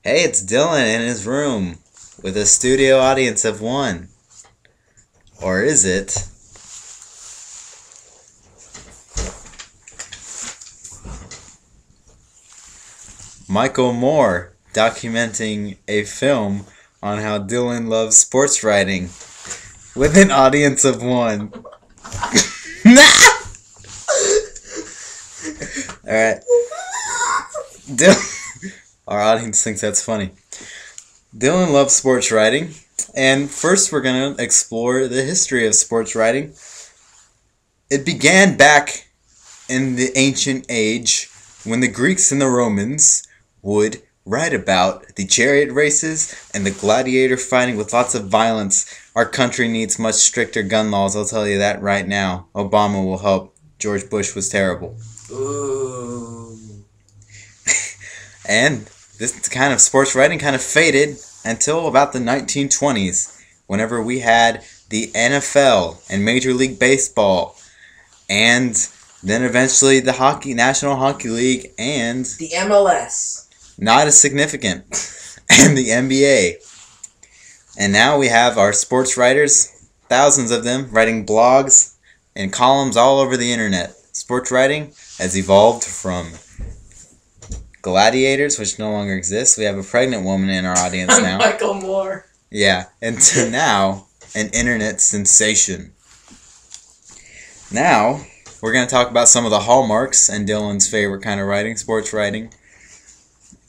Hey, it's Dylan in his room with a studio audience of one. Or is it? Michael Moore documenting a film on how Dylan loves sports writing with an audience of one. Alright. Our audience thinks that's funny. Dylan loves sports writing, and first we're going to explore the history of sports writing. It began back in the ancient age when the Greeks and the Romans would write about the chariot races and the gladiator fighting with lots of violence. Our country needs much stricter gun laws, I'll tell you that right now. Obama will help. George Bush was terrible. Ooh. And this kind of sports writing kind of faded until about the 1920s, whenever we had the NFL and Major League Baseball, and then eventually the National Hockey League, and The MLS. not as significant, and the NBA. And now we have our sports writers, thousands of them, writing blogs and columns all over the internet. Sports writing has evolved from gladiators, which no longer exists. We have a pregnant woman in our audience now. Michael Moore. Yeah, and to now, an internet sensation. Now, we're going to talk about some of the hallmarks and Dylan's favorite kind of writing, sports writing.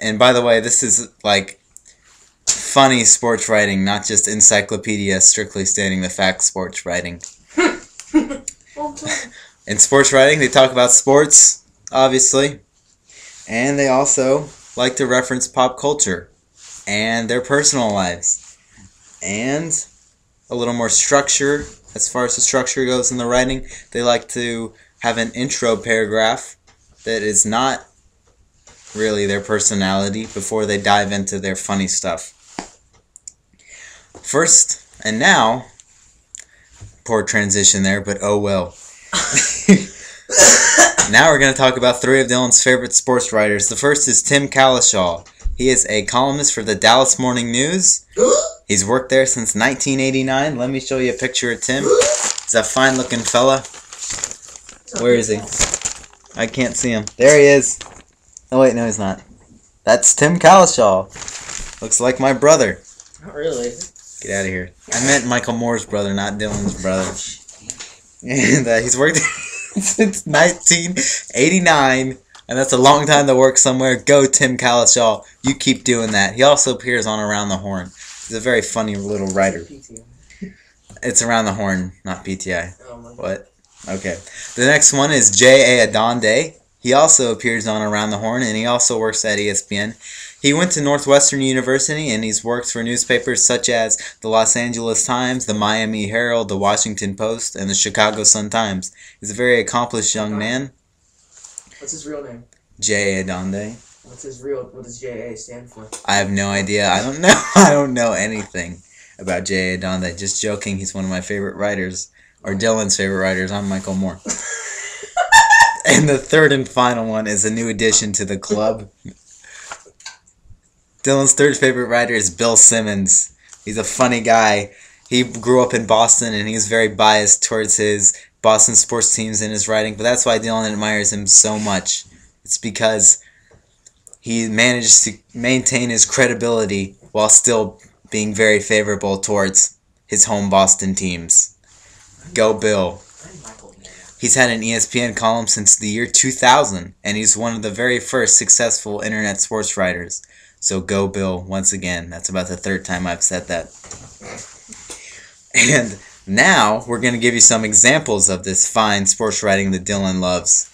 And by the way, this is like funny sports writing, not just encyclopedia strictly stating the facts sports writing. In sports writing, they talk about sports, obviously. And they also like to reference pop culture and their personal lives. And a little more structure, as far as the structure goes in the writing. They like to have an intro paragraph that is not really their personality before they dive into their funny stuff. First, and now, poor transition there, but oh well. Now we're going to talk about three of Dylan's favorite sports writers. The first is Tim Cowlishaw. He is a columnist for the Dallas Morning News. He's worked there since 1989. Let me show you a picture of Tim. He's a fine-looking fella. Where is he? I can't see him. There he is. Oh, wait, no, he's not. That's Tim Cowlishaw. Looks like my brother. Not really. Get out of here. I meant Michael Moore's brother, not Dylan's brother. And he's worked since 1989, and that's a long time to work somewhere. Go Tim Cowlishaw. You keep doing that. He also appears on Around the Horn. He's a very funny little writer. It's Around the Horn, not PTI. What? Okay. The next one is J.A. Adonde. He also appears on Around the Horn, and he also works at ESPN. He went to Northwestern University, and he's worked for newspapers such as the Los Angeles Times, the Miami Herald, the Washington Post, and the Chicago Sun-Times. He's a very accomplished young man. What's his real name? J.A. Adonde. What does J.A. stand for? I have no idea. I don't know. I don't know anything about J.A. Adonde. Just joking. He's one of my favorite writers, or Dylan's favorite writers. I'm Michael Moore. And the third and final one is a new addition to the club. Dylan's third favorite writer is Bill Simmons. He's a funny guy. He grew up in Boston, and he's very biased towards his Boston sports teams in his writing, but that's why Dylan admires him so much. It's because he managed to maintain his credibility while still being very favorable towards his home Boston teams. Go Bill. He's had an ESPN column since the year 2000, and he's one of the very first successful internet sports writers. So go Bill once again. That's about the third time I've said that. And now we're going to give you some examples of this fine sports writing that Dylan loves.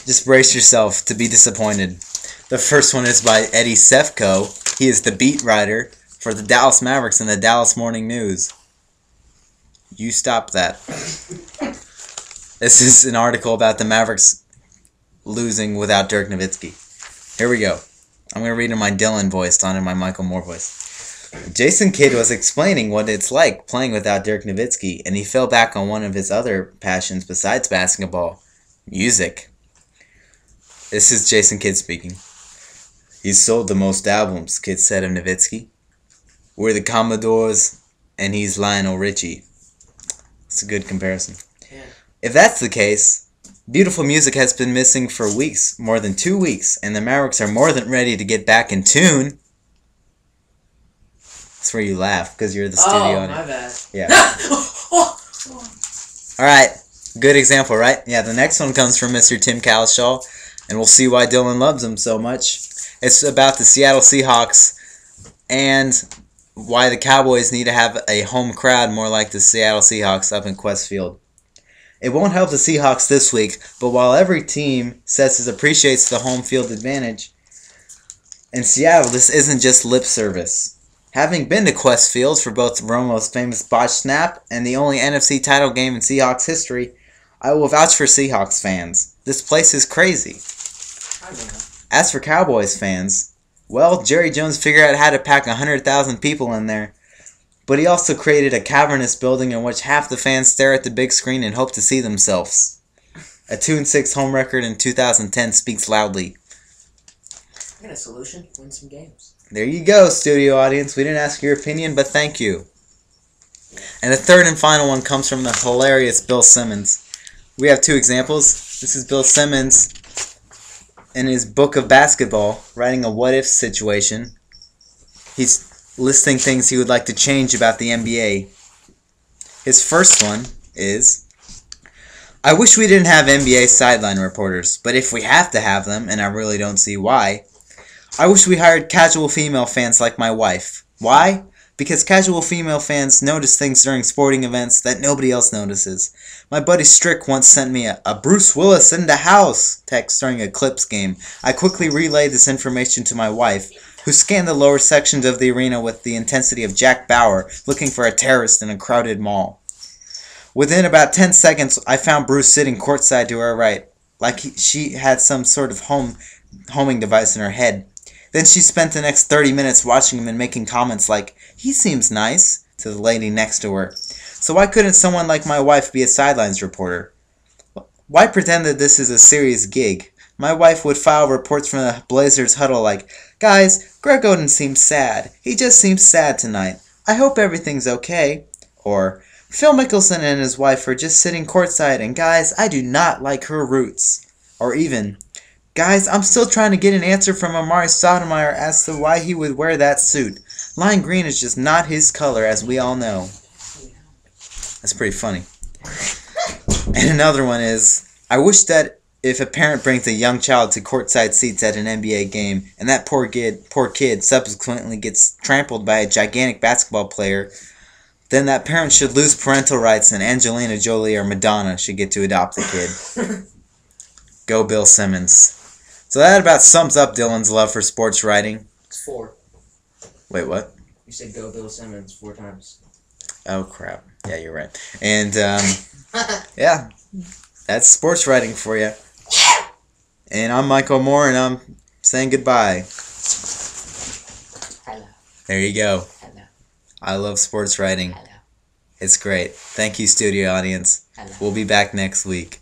Just brace yourself to be disappointed. The first one is by Eddie Sefko. He is the beat writer for the Dallas Mavericks and the Dallas Morning News. You stop that. This is an article about the Mavericks losing without Dirk Nowitzki. Here we go. I'm going to read in my Dylan voice, not in my Michael Moore voice. Jason Kidd was explaining what it's like playing without Dirk Nowitzki, and he fell back on one of his other passions besides basketball, music. This is Jason Kidd speaking. He's sold the most albums, Kid said of Nowitzki. We're the Commodores, and he's Lionel Richie. It's a good comparison. Yeah. If that's the case, beautiful music has been missing for weeks, more than 2 weeks, and the Mavericks are more than ready to get back in tune. That's where you laugh, because you're the studio Oh, audience. my bad. Yeah. Alright, good example, right? Yeah, the next one comes from Mr. Tim Cowshaw, and we'll see why Dylan loves him so much. It's about the Seattle Seahawks and why the Cowboys need to have a home crowd more like the Seattle Seahawks up in Quest Field. It won't help the Seahawks this week, but while every team says it appreciates the home field advantage, in Seattle this isn't just lip service. Having been to Quest Field for both Romo's famous botched snap and the only NFC title game in Seahawks history, I will vouch for Seahawks fans. This place is crazy. I don't know. As for Cowboys fans, well, Jerry Jones figured out how to pack 100,000 people in there, but he also created a cavernous building in which half the fans stare at the big screen and hope to see themselves. A 2-6 home record in 2010 speaks loudly. I got a solution. Win some games. There you go, studio audience. We didn't ask your opinion, but thank you. And the third and final one comes from the hilarious Bill Simmons. We have 2 examples. This is Bill Simmons in his book of basketball, writing a what-if situation. He's listing things he would like to change about the NBA. His first one is, I wish we didn't have NBA sideline reporters, but if we have to have them, and I really don't see why, I wish we hired casual female fans like my wife. Why? Because casual female fans notice things during sporting events that nobody else notices. My buddy Strick once sent me a Bruce Willis in the house text during a Clips game. I quickly relayed this information to my wife, who scanned the lower sections of the arena with the intensity of Jack Bauer looking for a terrorist in a crowded mall. Within about 10 seconds, I found Bruce sitting courtside to her right, like she had some sort of homing device in her head. Then she spent the next 30 minutes watching him and making comments like, he seems nice, to the lady next to her. So why couldn't someone like my wife be a sidelines reporter? Why pretend that this is a serious gig? My wife would file reports from the Blazers huddle like, guys, Greg Oden seems sad. He just seems sad tonight. I hope everything's okay. Or, Phil Mickelson and his wife are just sitting courtside and guys, I do not like her roots. Or even, guys, I'm still trying to get an answer from Amari Stoudemire as to why he would wear that suit. Lime green is just not his color, as we all know. That's pretty funny. And another one is, I wish that if a parent brings a young child to courtside seats at an NBA game, and that poor kid subsequently gets trampled by a gigantic basketball player, then that parent should lose parental rights and Angelina Jolie or Madonna should get to adopt the kid. Go Bill Simmons. So that about sums up Dylan's love for sports writing. It's 4. Wait, what? You said go Bill Simmons 4 times. Oh, crap. Yeah, you're right. And, yeah, that's sports writing for you. And I'm Michael Moore, and I'm saying goodbye. Hello. There you go. Hello. I love sports writing. Hello. It's great. Thank you, studio audience. Hello. We'll be back next week.